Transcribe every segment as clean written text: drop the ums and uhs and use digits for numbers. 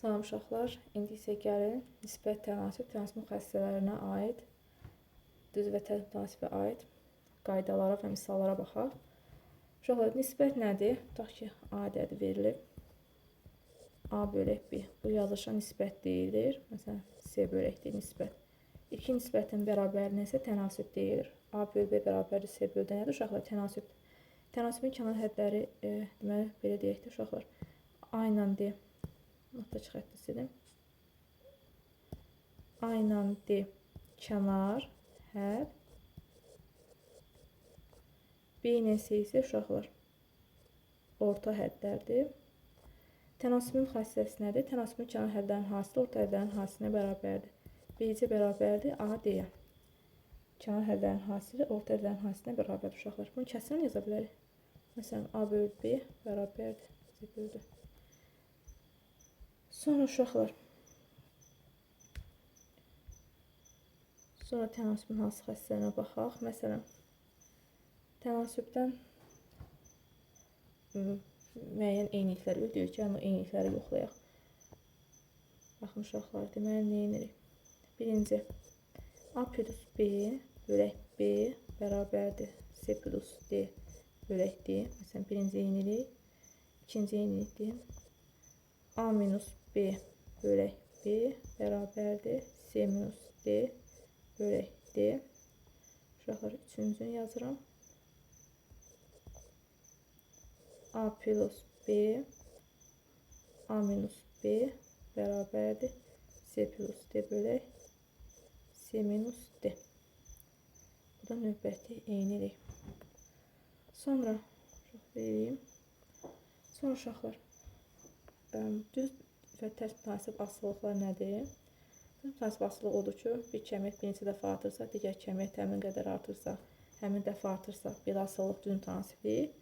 Salam uşaqlar, indi isə gəlin nisbət tənasüb müxəssisələrinə aid, düz və tənasübə aid qaydalara və misallara baxaq. Uşaqlar, nisbət nədir? Tutaq ki, A ədədi verilib. A bölək B. Bu yazılışa nisbət deyilir. Məsələn, C böləkdir nisbət. İki nisbətin bərabərinə isə tənasüb deyilir. A böl B bərabərdir C böl D nədir? Uşaqlar, tənasübdür. Tənasübün kənar hədləri, deməli, belə deyək də uşaqlar. A ilə D. Nöqtə xətti silim. A ilə D kənar hədd. B ilə C isə uşaqlar orta həddlərdir. Tənasübün xassəsi nədir? Tənasübün kənar həddlərin hasili orta həddlərin hasilinə bərabərdir. B-C bərabərdir A D-yə. Kənar həddlərin hasili orta həddlərin hasilinə bərabərdir uşaqlar. Bunu kəsrən yaza bilərik. Məsələn, A böl B bərabərdir C böl D. Sonra uşaqlar, sonra tənasübün hansı xəssələrinə baxaq. Məsələn, tənasübdən müəyyən eynilikləri ödəyir. Gəlin o eynilikləri yoxlayaq. Baxın uşaqlar, deməli, nə edirik? Birinci, A plus B bölək B bərabərdir C plus D bölək D. Məsələn, birinci eynilik, ikinci eynilikdir. A minus B bölək B bərabərdir C minus D bölək D. Uşaqlar, üçüncünü yazıram. A plus B A minus B bərabərdir C plus D bölək C minus D. Bu da növbəti eynilik. Sonra uşaqlar, düz və tərs mütənasib asılılıqlar nədir? Düz mütənasib asılılıq odur ki, bir kəmiyyət birinci dəfə artırsa, digər kəmiyyət həmin qədər artırsa, həmin dəfə artırsa, bir asılılıq düz mütənasiblik.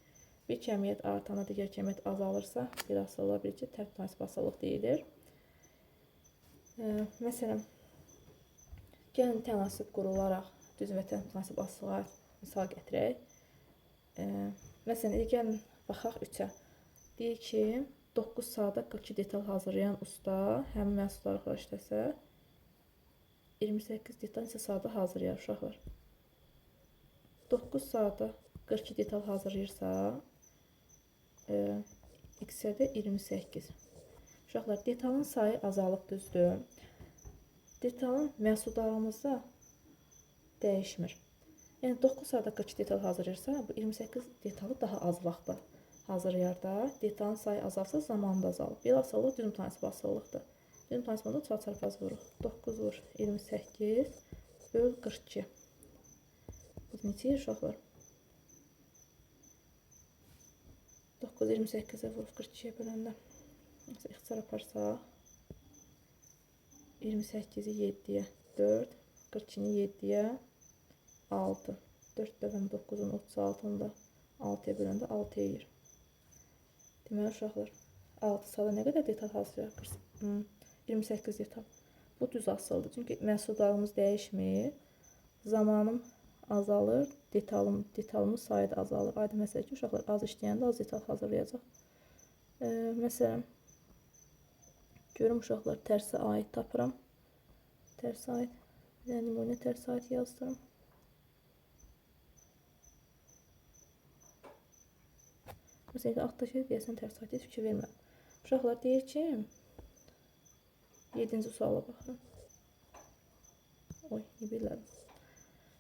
Bir kəmiyyət artana, digər kəmiyyət azalırsa, bir asılılığa bir ki, tərs mütənasib asılılıq deyilir. Məsələn, gəlin tənasib qurularaq düz və tərs mütənasib asılılığa misal gətirək. Məsələn, gəlin baxaq 3-ə. Deyək ki, 9 saata 42 detal hazırlayan usta həmin məhsulları işləsə, 28 detal isə saata hazırlayar uşaqlar. 9 saata 42 detal hazırlayırsa, x-ə də 28. Uşaqlar, detalın sayı azalıb düzdür. Detalın məhsuldarlığımızda dəyişmir. Yəni 9 saata 42 detal hazırlayırsa, bu 28 detalı daha az vaxtda hazırlayar da, detalın sayı azalsa zamanı da azalır. Bir asıllıq düz mütənasib asılılıqdır. Düz mütənasibində çarpaz vuruq. 9 vur 28 böl 42. Bu neçə uşaqlar? 9 28-ə vurub 42-yə böləndə. İxtisar aparsaq, 28-i 7-yə 4, 42-ni 7-yə 6. 4 bölən 9-un 36-ını da 6-ya böləndə 6-ya yiyir. Deməli, uşaqlar, 6 saata nə qədər detal hazırlayır? 28 detal. Bu düz asıldır. Çünki məhsuldarlığımız dəyişmir. Zamanım azalır, detalımız sayı da azalır. Aydın məsələ ki, uşaqlar az işləyəndə az detal hazırlayacaq. Məsələn, görüm uşaqlar, tərsə aid tapıram. Tərsə aid. Yəni, nümunə tərsə aid yazdım. Məsələn, altda şey deyəsən tərsə aid, heç fikir verməm. Uşaqlar, deyir ki, 7-ci suala baxın. Oy, bilirəm.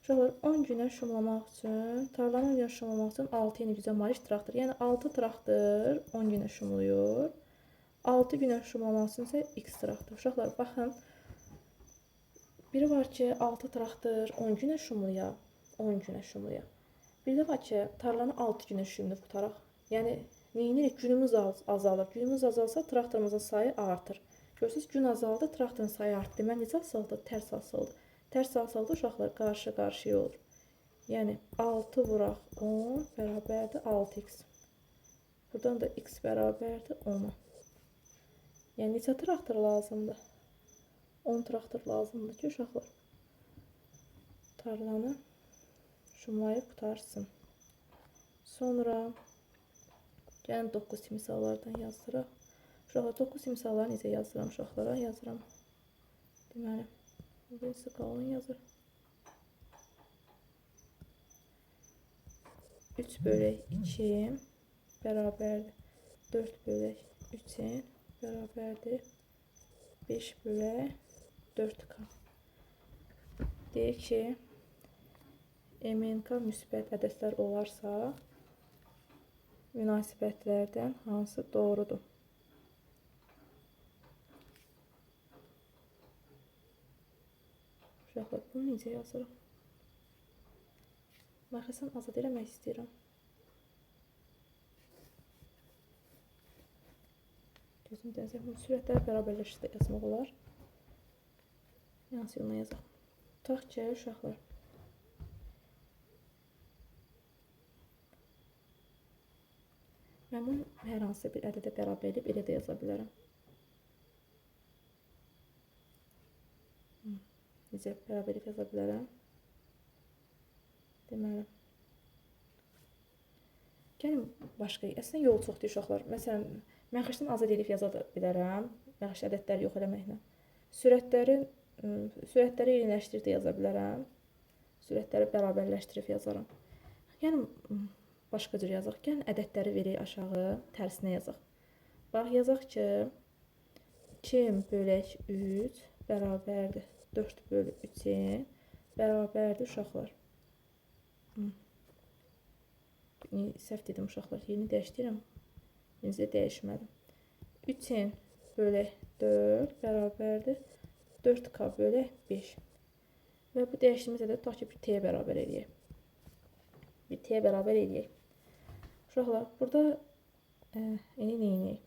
Uşaqlar, 10 günə şumlamaq üçün, tarlanın günə şumlamaq üçün 6 yeni gücə malik traktor. Yəni, 6 traktor 10 günə şumluyur. 6 günə şumlamaq üçün isə x traktor. Uşaqlar, baxın. Biri var ki, 6 traktor 10 günə şumluya. 10 günə şumluya. Bir də var ki, tarlanı 6 günə şumluyub qutaraq. Yəni, neyinirik? Günümüz azalır. Günümüz azalsa, traktorumuzun sayı artır. Görürsünüz, gün azaldı, traktorun sayı artdı. Deməli, necə asıldı? Tərs asıldı. Tərs asıldı, uşaqlar, qarşı-qarşıya olur. Yəni, 6 vuraq 10 bərabərdir 6x. Buradan da x bərabərdir 10-a. Yəni, neçə traktor lazımdır? 10 traktor lazımdır ki, uşaqlar, tarlanı şumlayıb qutarsın. Sonra gəlin 9 misallardan yazdıraq. Uşaqlar 9 timsalları necə yazıram uşaqlara? Yazıram. Deməli, birisi qalın yazır. 3 bölək 2 bərabərdir. 4 bölək 3-in bərabərdir. 5 bölək 4K. Deyək ki, MNK müsbət ədədlər olarsa, münasibətlərdən hansı doğrudur? Uşaqlar, bunu necə yazırım? Məxəsən azad eləmək istəyirəm. Gözüm dənizə, sürətləri bərabərləşdirdə yazmaq olar. Yansı yoluna yazaq. Tutaq ki, uşaqlar. Mən bunu hər hansı bir ədədə bərabər edib elə də yaza bilərəm. Necə bərabər edib yaza bilərəm? Deməli. Gəlin başqa, əslində yol çoxdur uşaqlar. Məsələn, məxrəcdən azad edib yaza bilərəm. Məxrəc ədədləri yox eləməklə. Sürətləri eyniləşdirib də yaza bilərəm. Sürətləri bərabərləşdirib yazaram. Yəni başqa cür yazaq. Gəlin ədədləri verək aşağı, tərsinə yazaq. Bax, yazaq ki, 2 bölək 3 bərabərdir 4 bölü 3-in bərabərdir uşaqlar. Səhv dedim uşaqlar, yerini dəyişdirəm. Yerini dəyişmədim. 3-in bölək 4 bərabərdir 4K bölək 5. Və bu dəyişdiyimiz ədəd tutaq ki, bir T-yə bərabər eləyək. Bir T-yə bərabər eləyək. Uşaqlar, burada indi neyinəyək?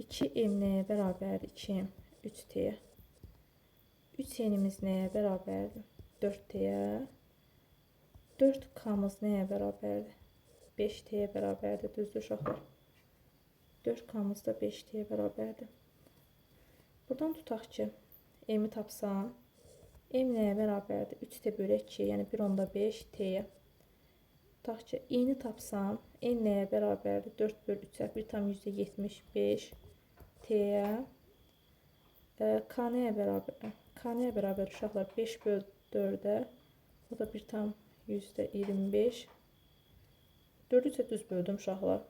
2M nəyə bərabərdir? 2M 3T-yə. 3N'imiz nəyə bərabərdir? 4T-yə. 4K'mız nəyə bərabərdir? 5T-yə bərabərdir, düzdür uşaqlar. 4K'mız da 5T-yə bərabərdir. Buradan tutaq ki, M-i tapsam, M nəyə bərabərdir? 3T bölək 2, yəni 1/5 T-yə. Tutaq ki, I-ni tapsam, N nəyə bərabərdir? 4 bölü 3-ə 1,75 T-yə. K nəyə bərabər? K nəyə bərabər uşaqlar? 5 bölü 4-ə, o da 1,25. 4-ü isə düz böldüm uşaqlar.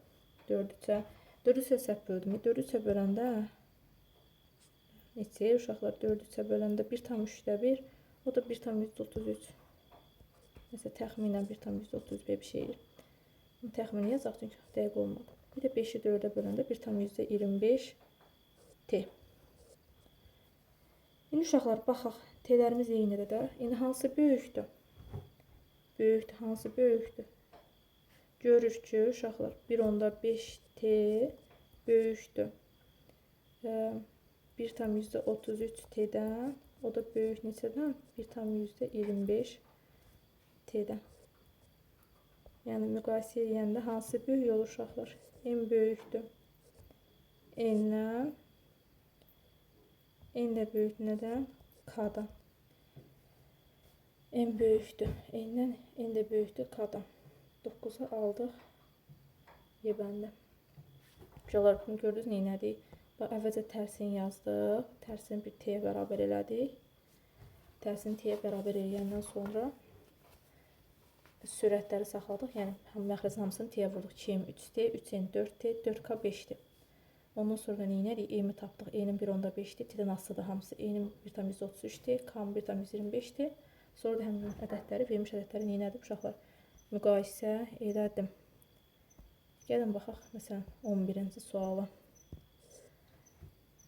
4-ü isə səhv böldüm. 4-ü isə böləndə neçə uşaqlar? 4-ü isə böləndə 1,3-1, o da 1,33. Məsələn, təxminən 1,33 bir şeydir. Bunu təxmini yazaq, çünki dəqiq olmadı. Bir də 5-i 4-ə böləndə 1,25 T. İndi uşaqlar, baxaq, T'lərimiz eynidir də. İndi hansı böyükdür? Böyükdür, hansı böyükdür? Görür ki, uşaqlar, 1/5 T böyükdür. 1,33 T'dən, o da böyük neçədən? 1,25 T'dən. Yəni, müqayisə edəndə hansı böyük olur uşaqlar? M böyükdür. N-dən. N də böyükdür nədən? K-dan. M böyükdür. N-dən, N də böyükdür K-dan. 9'u aldıq. Yebəndə. Uşaqlar, bunu gördünüz, neynədik? Əvvəlcə tərsini yazdıq. Tərsini bir T'yə bərabər elədik. Tərsini T'yə bərabər eləyəndən sonra sürətləri saxladıq. Yəni, məxrəcin hamısını T'yə vurduq. 2M 3T, 3N 4T, 4K 5'dir. Ondan sonra neynədik? E-mi tapdıq. E-nin 1/5'dir. T'dən asılıdır hamısı. E-nin 1,33'dir. K-nin 1,25'dir. Sonra da həmin ədədləri, vermiş ədədləri neynədik uşaqlar? Müqayisə elədim. Gəlin baxaq, məsələn, 11-ci suala.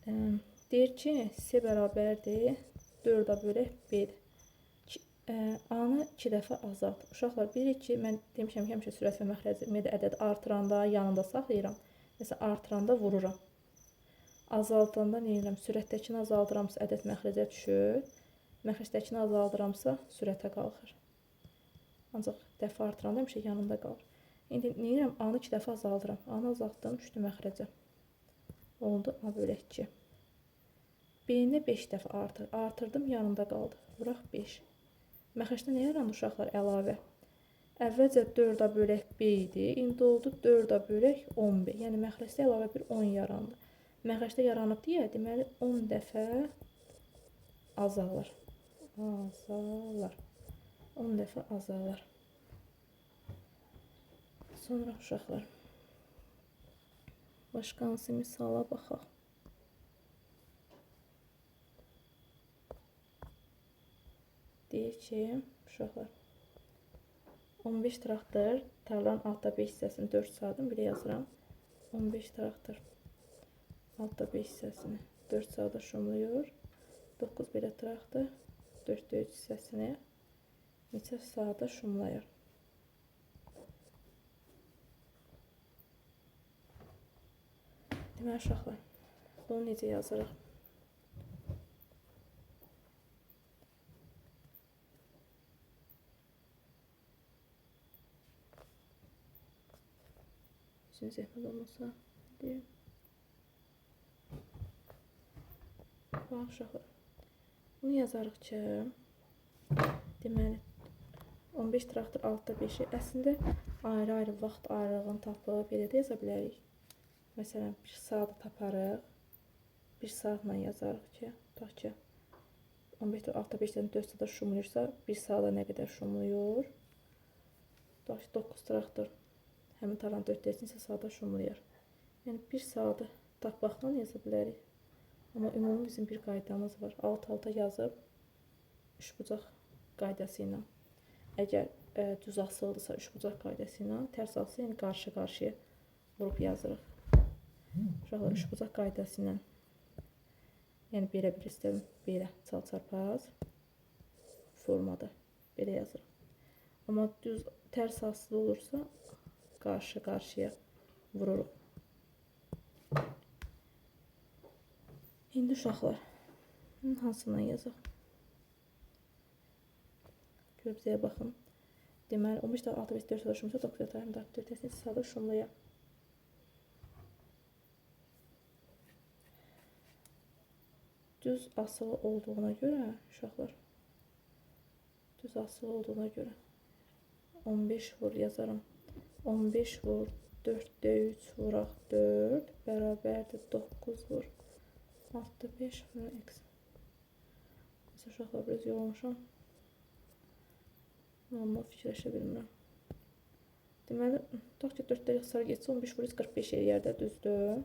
Deyir ki, C bərabərdir 4A bölək B-dir. A-nı 2 dəfə azalt. Uşaqlar, bilirik ki, mən demişəm ki, həmişə sürət və məxrəci ədəd artıranda yanında saxlayıram. Məsələn, artıranda vururam. Azaldanda neyirəm? Sürətdəkini azaldıramsa ədəd məxrəcə düşür. Məxrəcdəkini azaldıramsa sürətə qalxır. Ancaq dəfə artıranda həmişə yanında qalır. İndi neyirəm? A-nı 2 dəfə azaldıram. A-nı azaltdım, düşdü məxrəcə. Oldu A bölək 2. B-ni 5 dəfə artırdım, yanında qaldı. Vuraq 5. Məxrəcdə nə yarandı uşaqlar? Əlavə. Əvvəlcə 4A bölək B idi. İndi oldu 4A bölək 10B. Yəni məxrəcdə əlavə bir 10 yarandı. Məxrəcdə yaranıb deyə, deməli 10 dəfə azalır. 10 dəfə azalır. Sonra uşaqlar. Başqa hansı misala baxaq. Deyir ki, uşaqlar. 15 traktor, tarlanın altta 5 hissəsini 4 saatın belə yazıram. 15 traktor, altta 5 hissəsini 4 saata şumlayır. 9 belə traktor, 4 hissəsini neçə saata şumlayır. Deməli, uşaqlar, bunu necə yazırıq? Üçün zəhmət olmasa deyim. Bax, uşaqlar. Bunu yazarıq ki, deməli, 15 traktor altta 5-i əslində ayrı-ayrı vaxt ayrılığını tapıb, belə də yaza bilərik. Məsələn, 1 saat taparıq, 1 saatla yazarıq ki, tutaq ki, 15 traktor altta 5-dən 4 saata şumlayırsa, 1 saata nə qədər şumlayır? Tutaq ki, 9 traktor həmin tarlanın 4 neçə saata şumlayır. Yəni 1 saatı tapmaqla yaza bilərik. Amma ümumi bizim bir qaydamız var. Alt-alta yazıb 3 bucaq qaydası ilə. Əgər düz asılıdırsa 3 bucaq qaydası ilə, tərs asılı, yəni qarşı-qarşıya vurub yazırıq. Uşaqlar 3 bucaq qaydası ilə. Yəni belə bir istəyim, belə çal-çarpaz formada belə yazırıq. Amma düz tərs asılı olursa qarşı-qarşıya vururuq. İndi uşaqlar, hansından yazaq? Gözləyə baxın. Deməli, 15 daha 6, 5, 4 saat şumlaysa, 9 yatayım da 4 neçə saat şumlayır. Düz asılı olduğuna görə, uşaqlar, düz asılı olduğuna görə 15 vur yazarım. 15 vur 4-də 3 vuraq 4 bərabərdir 9 vur 6-da 5 vuraq x. Mesela uşaqlar biraz yorulmuşam. Normal fikirləşə bilmirəm. Deməli, tutaq ki 4-də xəsar getsə 15 vur 45 eləyər də, düzdür.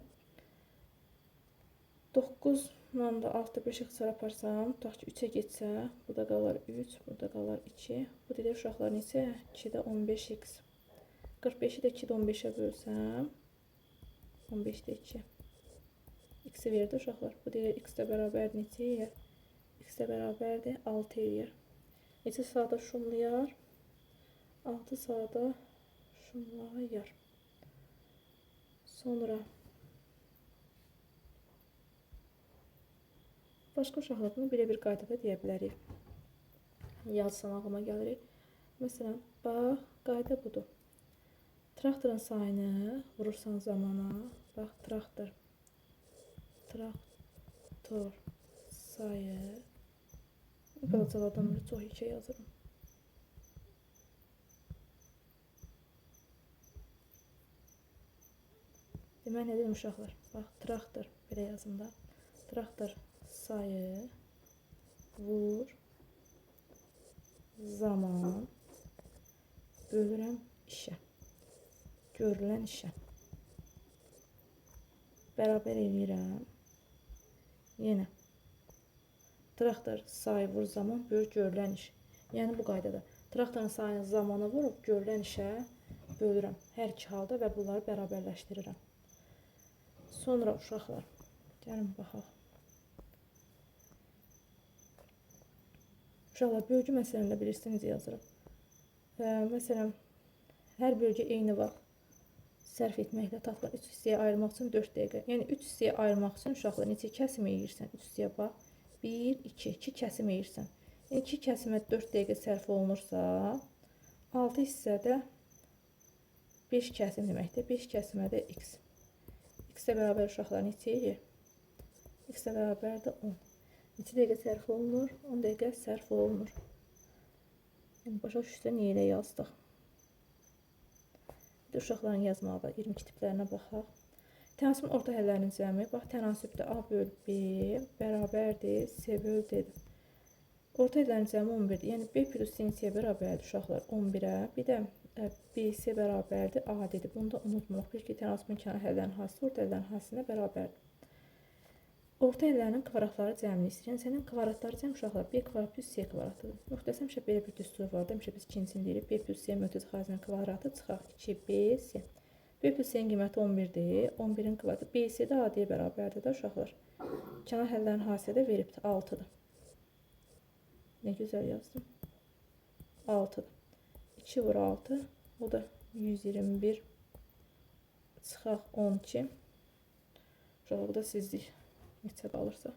9 ilə də 6-da 5 xəsar aparsam, tutaq ki 3-ə getsə, burada qalar 3, burada qalar 2. Bu dedə uşaqlar neçə? 2-də 15x. 45-i də 2-də 15-ə bölsəm, 15-də 2. X-i verdi uşaqlar. Bu deyir, x də bərabər neçə eləyər? X də bərabərdir 6 eləyər. Neçə saata şumlayar? 6 saata şumlayar. Sonra başqa uşaqlar bunu belə bir qaydada deyə bilərik. Yazsam ağlıma gəlir. Məsələn, bax, qayda budur. Traktorun sayını vurursan zamana, bax, traktor sayı, qalacalardan çox hikə yazırım. Demək, nə dedim uşaqlar? Bax, traktor, belə yazım da. Traktor sayı vur zaman bölürəm işə. Görülən işə. Bərabər eləyirəm. Yenə. Traktor sayı vur zaman böl görülən iş. Yəni bu qaydada. Traktorun sayını zamana vurub görülən işə bölürəm. Hər iki halda və bunları bərabərləşdirirəm. Sonra uşaqlar. Gəlin baxaq. Uşaqlar, bölgü məsələni də bilirsiniz yazırıq. Məsələn, hər bölgə eyni vaxt sərf etməklə tapılan 3 hissəyə ayırmaq üçün 4 dəqiqə. Yəni 3 hissəyə ayırmaq üçün uşaqlar neçə kəsim edirsən? 3 hissəyə bax. 1, 2, 2 kəsim edirsən. 2 kəsimə 4 dəqiqə sərf olunursa, 6 hissədə 5 kəsim deməkdir. 5 kəsimə də x. X-ə bərabər uşaqlar neçə edir? X-ə bərabərdir 10. Neçə dəqiqə sərf olunur? 10 dəqiqə sərf olunur. Yəni, başa düşsə niyə elə yazdıq? tipdir. Uşaqların yazmağı 22 tiplərinə baxaq. Tənasübün orta həllərinin cəmi. Bax, tənasübdə A böl B bərabərdir C böl D-dir. Orta həllərin cəmi 11-dir. Yəni B plus C-nin C bərabərdir uşaqlar 11-ə. Bir də BC bərabərdir A-dir. Bunu da unutmuruq. Bir ki, tənasübün kənar həllərin hasisi orta həllərin hasisinə bərabərdir. Orta həllərin kvadratları cəmini istəyir. Yəni, sənin kvadratları cəm uşaqlar B kvadrat plus C kvadratıdır. Yoxdəsə, həmişə belə bir düstur var. Həmişə biz ikincisini deyirik. B plus C mötərizə xaricinin kvadratı çıxaq 2BC. B plus C-nin qiyməti 11-dir. 11-in kvadratı BC də A-yə bərabərdir də uşaqlar. Kənar həllərin hasisi də veribdir 6-dır. Nə gözəl yazdım. 6-dır. 2 vur 6. O da 121. Çıxaq 12. Uşaqlar, bu da sizlik. Neçə qalırsa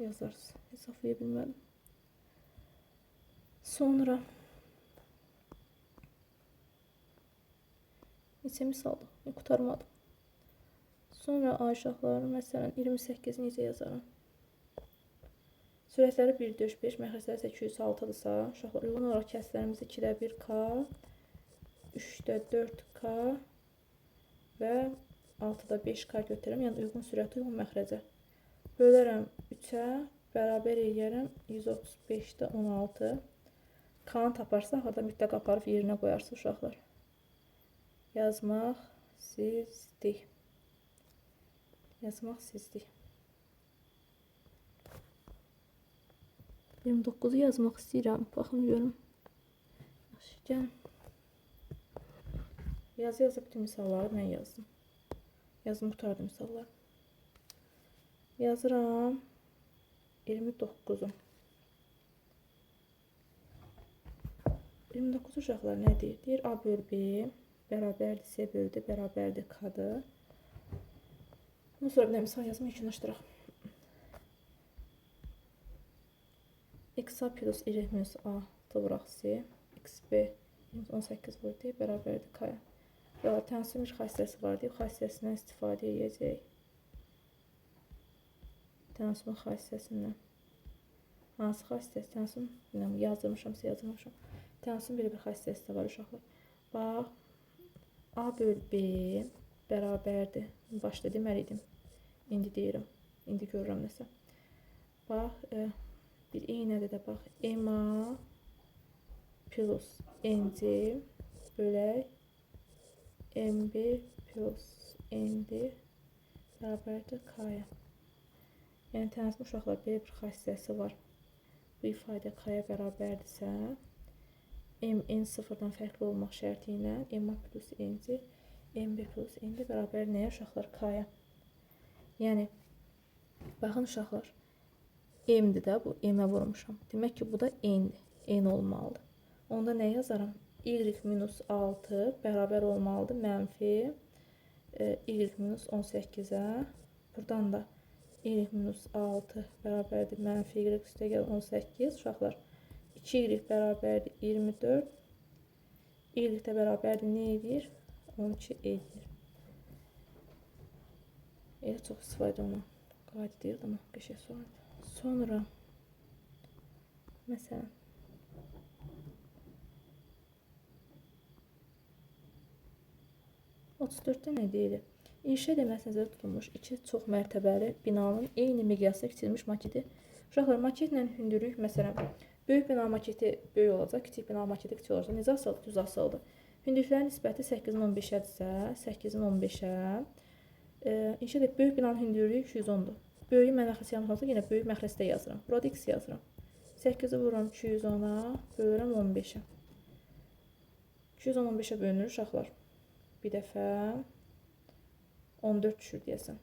yazarsın. Hesablaya bilmədim. Sonra neçə misaldır? Qutarmadım. Sonra aşağılar, məsələn 28 necə yazarım? Sürətləri 1-5, məxrəcləri 806-dırsa, uşaqlar uyğun olaraq kəslərimiz 2-də 1K, 3-də 4K və 6-da 5K götürürəm. Yəni uyğun sürət, uyğun məxrəcə. Bölərəm 3-ə, bərabər eləyərəm 135-də 16. K-nı taparsaq, orada mütləq aparıb yerinə qoyarsınız uşaqlar. Yazmaq sizdik. Yazmaq sizdik. 29-u yazmaq istəyirəm. Baxın, görüm. Yaxşı, gəlin. Yazı bütün misalları mən yazdım. Yazım qutardım misalları. Yazıram 29-u. 29 uşaqlar nə deyir? Deyir A böl B bərabərdir C böl D bərabərdir K-dır. Bundan sonra bir də misal yazımı yekunlaşdıraq. X-A plus Y minus A vuraq C. XB 18 vur D bərabərdir K-ya. Ya tənasübün bir xassəsi var deyib, xassəsindən istifadə edəcək. Tənasübün xassəsindən. Hansı xassəsi? Tənasübün yazdırmışamsa yazılmışam. Tənasübün belə bir xassəsi də var uşaqlar. Bax, A böl B bərabərdir. Başda deməliydim. İndi deyirəm. İndi görürəm nəsə. Bax, bir eynədə də bax. MA plus NC bölək MB plus ND bərabərdir K-ya. Yəni, tənasübün uşaqlar belə bir xassəsi var. Bu ifadə K-ya bərabərdirsə, MN sıfırdan fərqli olmaq şərti ilə MA plus NC, MB plus ND bərabər nəyə uşaqlar? K-ya. Yəni, baxın uşaqlar, M-dir də bu, M-ə vurmuşam. Demək ki, bu da N-dir. N olmalıdır. Onda nə yazaram? Y minus 6 bərabər olmalıdır mənfi Y minus 18-ə. Buradan da Y minus 6 bərabərdir mənfi Y üstəgəl 18 uşaqlar. 2Y bərabərdir 24. Y də bərabərdir nə edir? 12 edir. Elə çox istifadə olunur. Qayda deyil, amma qəşəng sualdır. Sonra məsələn 34-də nə deyilir? İnşa edilməsi nəzərdə tutulmuş iki çox mərtəbəli binanın eyni miqyasda kiçilmiş maketi. Uşaqlar, maketlə hündürlük, məsələn, böyük bina maketi böyük olacaq, kiçik bina maketi kiçik olacaq. Necə asıldır? Düz asıldır. Hündürlüklərin nisbəti 8-in 15-ədirsə, 8-in 15-ə. İnşa edilib, böyük binanın hündürlüyü 210-dur. Böyüyü mən məxrəc yanılmazsa, yenə böyük məxrəcdə yazıram. Burada x yazıram. 8-i vururam 210-a, bölürəm 15-ə. 210 15-ə bölünür uşaqlar. Bir dəfə 14 düşür deyəsən.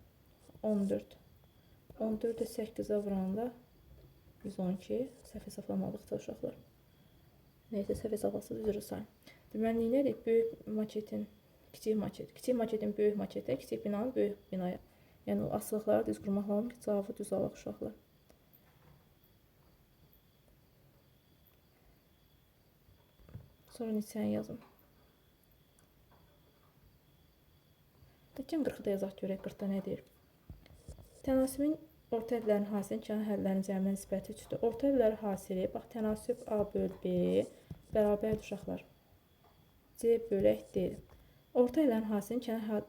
14. 14-də 8-ə vuranda 112. Səhv hesablamalıqdır uşaqlar. Neysə, səhv hesablasız üzrə sayın. Deməli, nədir? Böyük maketin, kiçik maket. Kiçik maketin böyük maketə, kiçik binanın böyük binaya. Yəni, o asılıqları düz qurmaq lazım ki, cavabı düz alaq uşaqlar. Sonra neçəni yazın. Gəlin 40-da yazaq görək, 40-da nə deyir? Tənasübün orta hədlərin hasilinin kənar hədlərin cəminə nisbəti 3-dür. Orta hədlərin hasili, bax, tənasüb A böl B bərabərdir uşaqlar. C bölək D. Orta həllərin hasilinin kənar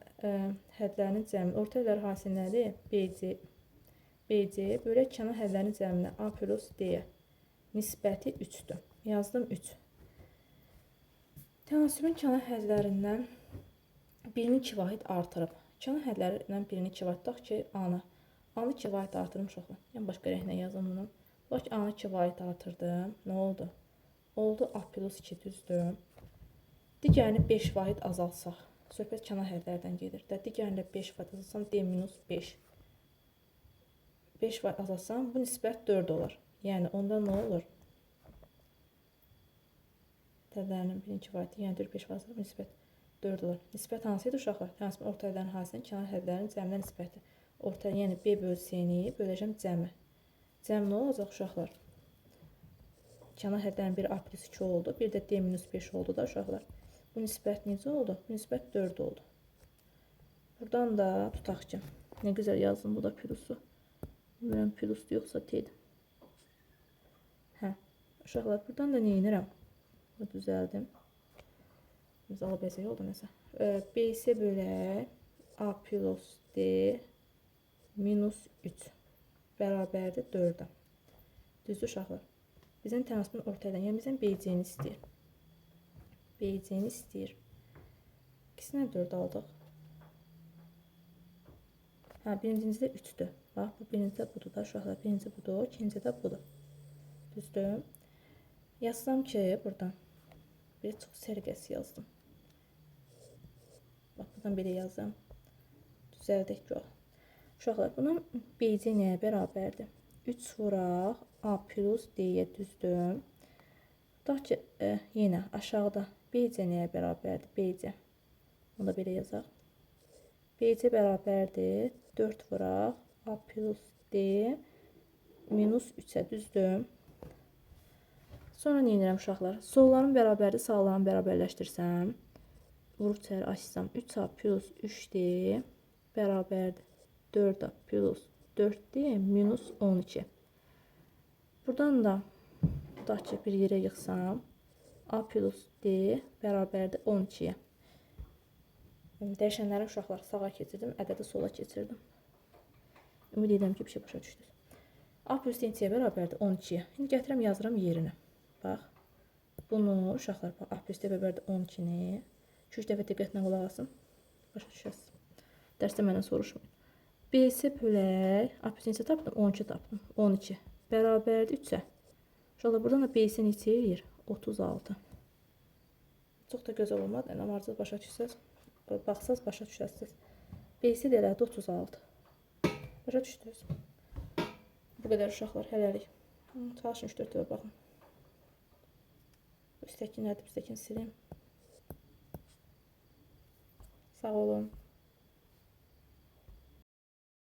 hədlərinin cəmi. Orta həllərin hasili nədir? BC bölək kənar hədlərinin cəminə A plus D nisbəti 3'dür. Yazdım 3. Tənasübün kənar hədlərindən birini 2 vahid artırıb. Kənar hədlərindən birini 2 vahid tutaq ki, A-nı. A-nı 2 vahid artırmışıq. Yəni başqa rənglə yazım bunu. Bax ki, A-nı 2 vahid artırdım. Nə oldu? Oldu A plus 2 düzdür. Digərini 5 vahid azalsaq. Söhbət kənar hədlərdən gedir. Digərini 5 vahid azalsam D minus 5. 5 vahid azalsam bu nisbət 4 olur. Yəni onda nə olur? Hədlərinin birinci vahidi, yəni 4 5 vahid azalsam nisbət 4 olur. Nisbət hansıydı uşaqlar? Tənasübün orta hədlərin hasilinin kənar hədlərin cəminə nisbəti. Orta, yəni B bölü C-ni böləcəm cəmi. Cəm nə olacaq uşaqlar? Kənar hədlərin biri A plus 2 oldu. Bir də D minus 5 oldu da uşaqlar. Bu nisbət necə oldu? Bu nisbət 4 oldu. Buradan da tutaq ki, nə gözəl yazdım bu da plusu. Bilmirəm plusdur yoxsa T'dir. Hə, uşaqlar buradan da nə edirəm? Bunu düzəldim. Misalı bəzək oldu nəsə. BC bölək A plus D minus 3 bərabərdir 4'ə. Düzdür uşaqlar? Bizim tənasübün orta həddən, yəni bizim BC-ni istəyir. BC-ni istəyir. İkisinə 4 aldıq. Hə, birincisi də 3'dür. Bax, bu birinci də budur da uşaqlar. Birinci budur, ikinci də budur. Düzdür? Yazsam ki, buradan bir çox sərgəsi yazdım. Bax, buradan belə yazdım. Düzəldək yox. Uşaqlar, bunun BC nəyə bərabərdir? 3 vuraq A plus D-yə düzdür. Tutaq ki, yenə aşağıda BC nəyə bərabərdir? BC. Bunu da belə yazaq. BC bərabərdir 4 vuraq A plus D minus 3'ə düzdür. Sonra nə edirəm uşaqlar? Solların bərabərdir, sağların bərabərləşdirsəm. Vurub çəri açsam 3A plus 3D bərabərdir 4A plus 4D minus 12. Buradan da tutaq ki, bir yerə yıxsam A plus D bərabərdir 12'yə. Dəyişənləri uşaqlar sağa keçirdim, ədədi sola keçirdim. Ümid edirəm ki, bir şey başa düşdünüz. A plus D neçəyə bərabərdir 12'yə. İndi gətirəm yazıram yerinə. Bax, bunu uşaqlar bax, A plus D bərabərdir 12'ni 2-3 dəfə diqqətlə qulaq asın. Başa düşəsiniz. Dərsdə məndən soruşmayın. BC bölək A plus neçə tapdım? 12 tapdım. 12 bərabərdir 3'ə. Uşaqlar buradan da BC neçə eləyir? 36. Çox da gözəl olmadı. Namarcız başa düşsəz, baxsaz başa düşəsiniz. BC də elədi 36. Başa düşdünüz. Bu qədər uşaqlar hələlik. Çalışın 3-4 dəfə baxın. Üstəki nədir? Üstəkini sileyim. Sağ olun.